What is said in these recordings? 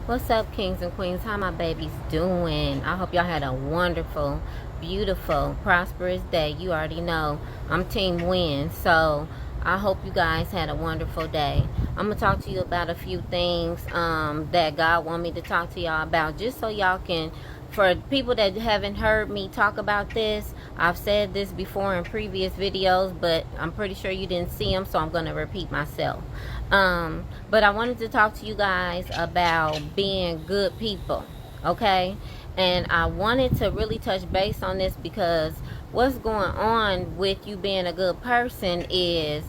What's up, kings and queens? How my babies doing? I hope y'all had a wonderful, beautiful, prosperous day. You already know I'm team win, so I hope you guys had a wonderful day. I'm gonna talk to you about a few things that God want me to talk to y'all about, just so y'all can, for people that haven't heard me talk about this, I've said this before in previous videos, but I'm pretty sure you didn't see them, so I'm gonna repeat myself. But I wanted to talk to you guys about being good people, okay? And I wanted to really touch base on this because what's going on with you being a good person is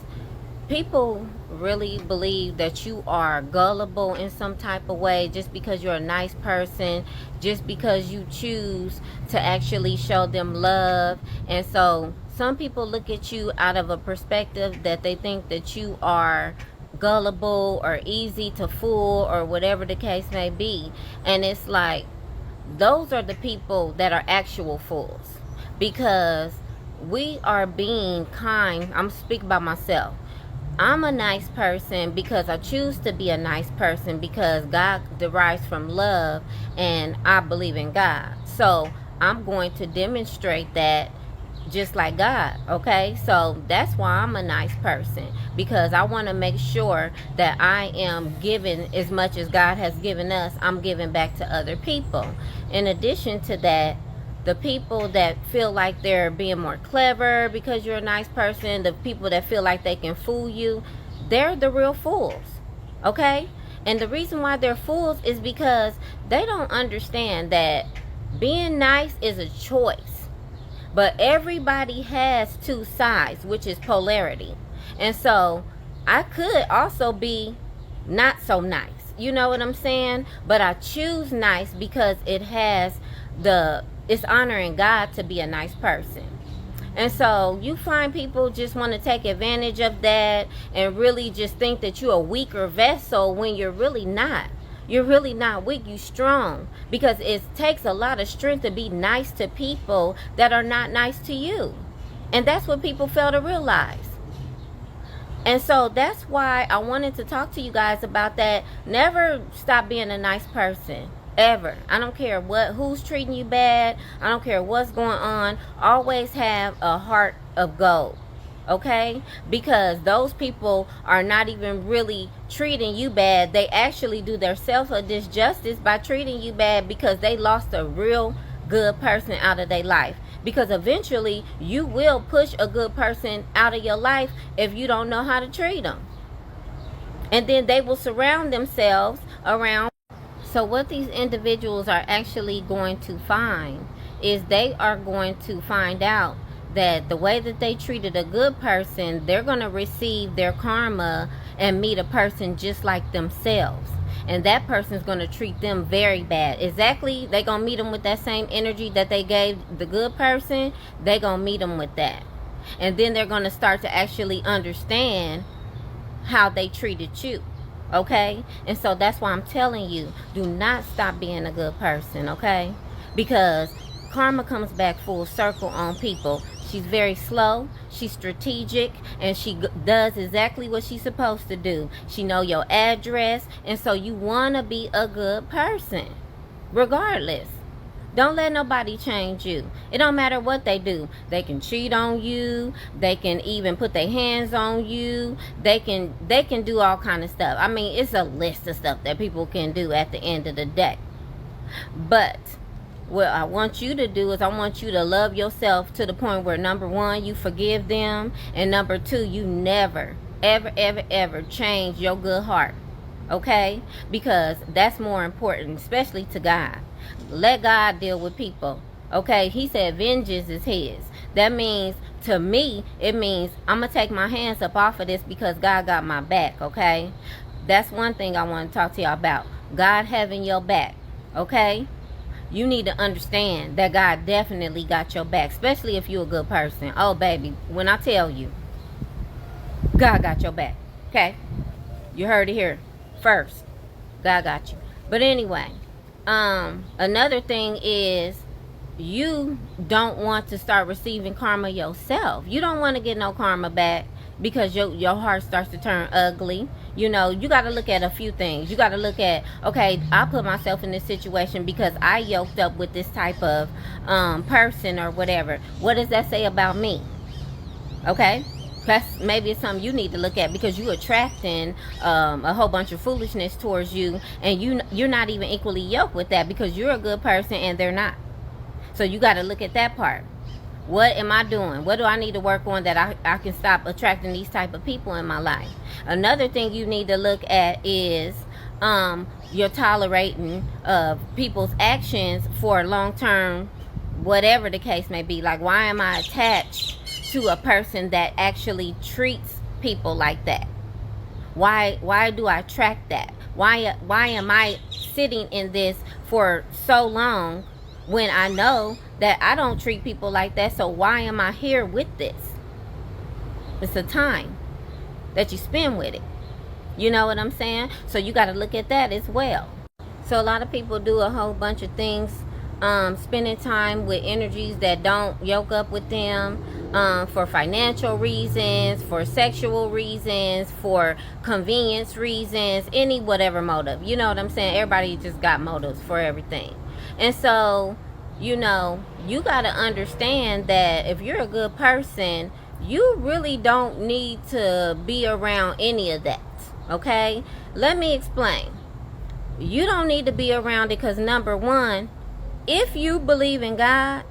people really believe that you are gullible in some type of way just because you're a nice person, just because you choose to actually show them love. And so some people look at you out of a perspective that they think that you are gullible or easy to fool or whatever the case may be. And it's like, those are the people that are actual fools, because we are being kind. I'm speaking about myself. I'm a nice person because I choose to be a nice person, because God derives from love and I believe in God. So I'm going to demonstrate that just like God, okay? So that's why I'm a nice person, because I want to make sure that I am giving as much as God has given us, I'm giving back to other people. In addition to that, the people that feel like they're being more clever because you're a nice person, the people that feel like they can fool you, they're the real fools, okay? And the reason why they're fools is because they don't understand that being nice is a choice. But everybody has two sides, which is polarity. And so I could also be not so nice. You know what I'm saying? But I choose nice because it's honoring God to be a nice person. And so you find people just want to take advantage of that and really just think that you're a weaker vessel when you're really not. You're really not weak, you're strong, because it takes a lot of strength to be nice to people that are not nice to you. And that's what people fail to realize. And so that's why I wanted to talk to you guys about that. Never stop being a nice person, ever. I don't care who's treating you bad. I don't care what's going on. Always have a heart of gold, okay? Because those people are not even really treating you bad. They actually do themselves a disjustice by treating you bad, because they lost a real good person out of their life. Because eventually you will push a good person out of your life if you don't know how to treat them. And then they will surround themselves around. So what these individuals are actually going to find is they are going to find out that the way that they treated a good person, they're going to receive their karma and meet a person just like themselves. And that person's going to treat them very bad. Exactly, they're going to meet them with that same energy that they gave the good person. They're going to meet them with that. And then they're going to start to actually understand how they treated you. Okay? And so that's why I'm telling you, do not stop being a good person, okay? Because karma comes back full circle on people. She's very slow, she's strategic, and she does exactly what she's supposed to do. She know your address, and so you want to be a good person regardless. Don't let nobody change you. It don't matter what they do. They can cheat on you. They can even put their hands on you. They can do all kind of stuff. I mean, it's a list of stuff that people can do at the end of the day. But what I want you to do is I want you to love yourself to the point where, number one, you forgive them, and number two, you never, ever, ever, ever change your good heart. Okay? Because that's more important, especially to God. Let God deal with people. Okay? He said vengeance is his. That means, to me, it means I'm going to take my hands up off of this because God got my back. Okay? That's one thing I want to talk to y'all about. God having your back. Okay? You need to understand that God definitely got your back, especially if you're a good person. Oh, baby, when I tell you, God got your back. Okay? You heard it here first. God got you. But anyway, another thing is, you don't want to start receiving karma yourself. You don't want to get no karma back because your heart starts to turn ugly. You know, you got to look at a few things. You got to look at, okay, I put myself in this situation because I yoked up with this type of person or whatever. What does that say about me? Okay, that's maybe it's something you need to look at, because you attracting a whole bunch of foolishness towards you, and you're not even equally yoked with that, because you're a good person and they're not. So you got to look at that part. What am I doing? What do I need to work on that I can stop attracting these type of people in my life? Another thing you need to look at is you're tolerating people's actions for long term, whatever the case may be. Like, why am I attached to a person that actually treats people like that? Why do I attract that? Why am I sitting in this for so long when I know that I don't treat people like that? So why am I here with this? It's the time that you spend with it. You know what I'm saying? So you got to look at that as well. So a lot of people do a whole bunch of things, spending time with energies that don't yoke up with them, for financial reasons, for sexual reasons, for convenience reasons, any whatever motive. You know what I'm saying? Everybody just got motives for everything. And so, you know, you got to understand that if you're a good person, you really don't need to be around any of that. Okay? Let me explain. You don't need to be around it because, number one, if you believe in God,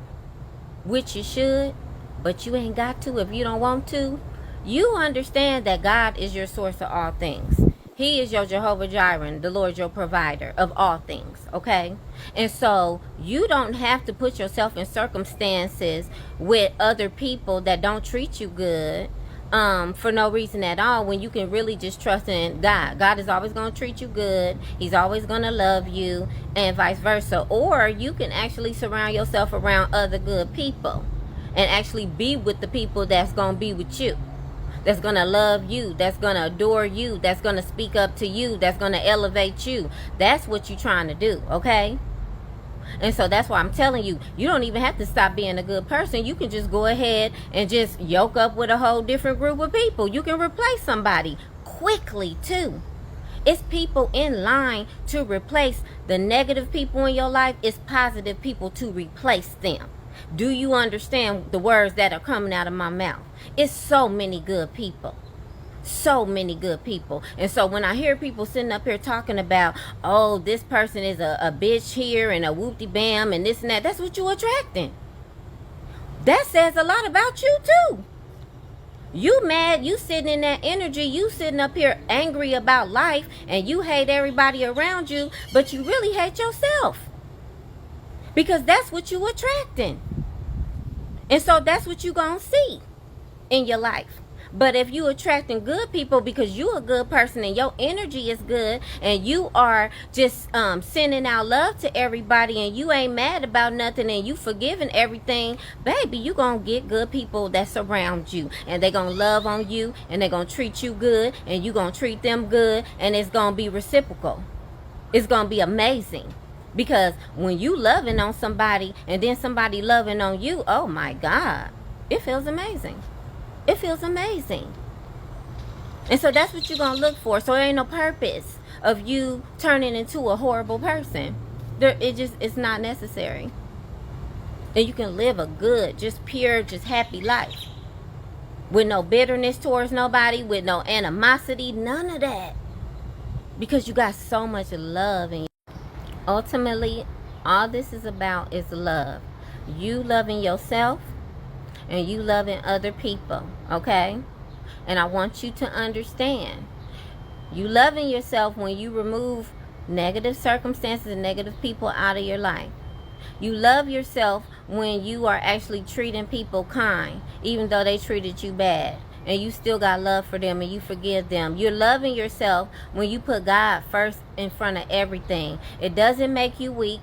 which you should, but you ain't got to if you don't want to, you understand that God is your source of all things. He is your Jehovah Jireh, the Lord your provider of all things, okay? And so you don't have to put yourself in circumstances with other people that don't treat you good for no reason at all, when you can really just trust in God. God is always going to treat you good. He's always going to love you, and vice versa. Or you can actually surround yourself around other good people and actually be with the people that's going to be with you, that's going to love you, that's going to adore you, that's going to speak up to you, that's going to elevate you. That's what you're trying to do, okay? And so that's why I'm telling you, you don't even have to stop being a good person. You can just go ahead and just yoke up with a whole different group of people. You can replace somebody quickly too. It's people in line to replace the negative people in your life. It's positive people to replace them. Do you understand the words that are coming out of my mouth? It's so many good people. So many good people. And so when I hear people sitting up here talking about, oh, this person is a bitch here and a whoop-de-bam and this and that, that's what you're attracting. That says a lot about you too. You mad, you sitting in that energy, you sitting up here angry about life, and you hate everybody around you, but you really hate yourself. Because that's what you attracting. And so that's what you gonna see in your life. But if you attracting good people because you a good person and your energy is good, and you are just sending out love to everybody, and you ain't mad about nothing, and you forgiving everything, baby, you gonna get good people that surround you, and they gonna love on you, and they gonna treat you good, and you gonna treat them good, and it's gonna be reciprocal. It's gonna be amazing. Because when you loving on somebody and then somebody loving on you, oh my God, it feels amazing. It feels amazing. And so that's what you're going to look for. So there ain't no purpose of you turning into a horrible person. It's not necessary. And you can live a good, just pure, just happy life. With no bitterness towards nobody, with no animosity, none of that. Because you got so much love in you. Ultimately, all this is about is love. You loving yourself and you loving other people, okay? And I want you to understand, you loving yourself when you remove negative circumstances and negative people out of your life. You love yourself when you are actually treating people kind, even though they treated you bad, and you still got love for them and you forgive them. You're loving yourself when you put God first in front of everything. It doesn't make you weak.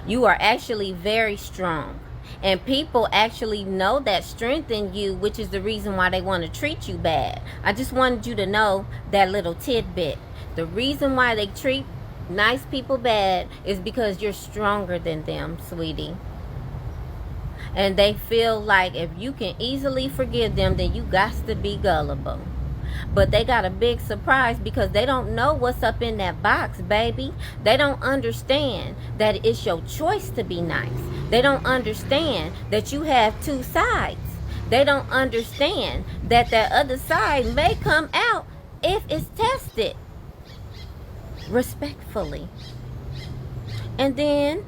You are actually very strong. And people actually know that strength in you, which is the reason why they want to treat you bad. I just wanted you to know that little tidbit. The reason why they treat nice people bad is because you're stronger than them, sweetie. And they feel like if you can easily forgive them, then you got to be gullible. But they got a big surprise because they don't know what's up in that box, baby. They don't understand that it's your choice to be nice. They don't understand that you have two sides. They don't understand that that other side may come out if it's tested respectfully. And then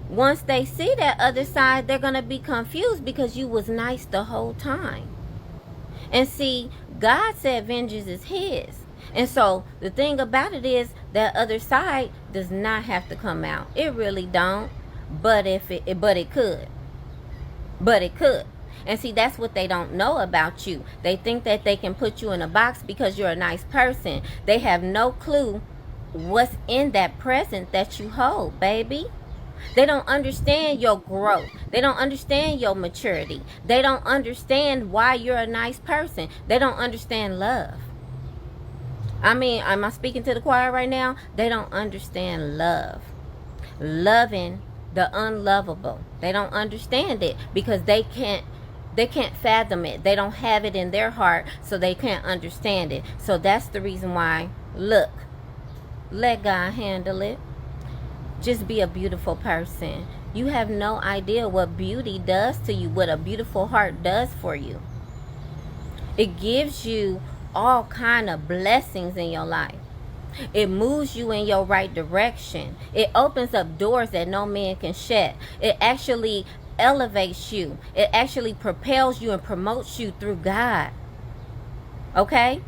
once they see that other side, they're going to be confused because you was nice the whole time. And see, God said vengeance is his. And so the thing about it is that other side does not have to come out. It really don't. But it could. But it could. And see, that's what they don't know about you. They think that they can put you in a box because you're a nice person. They have no clue what's in that present that you hold, baby. They don't understand your growth. They don't understand your maturity. They don't understand why you're a nice person. They don't understand love. I mean, am I speaking to the choir right now? They don't understand love. Loving the unlovable. They don't understand it because they can't fathom it. They don't have it in their heart, so they can't understand it. So that's the reason why, look, let God handle it. Just be a beautiful person. You have no idea what beauty does to you, what a beautiful heart does for you. It gives you all kind of blessings in your life. It moves you in your right direction. It opens up doors that no man can shut. It actually elevates you. It actually propels you and promotes you through God. Okay?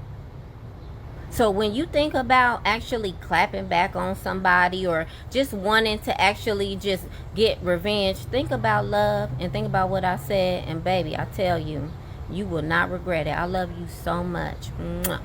So when you think about actually clapping back on somebody or just wanting to actually just get revenge, think about love and think about what I said. And baby, I tell you, you will not regret it. I love you so much. Mwah.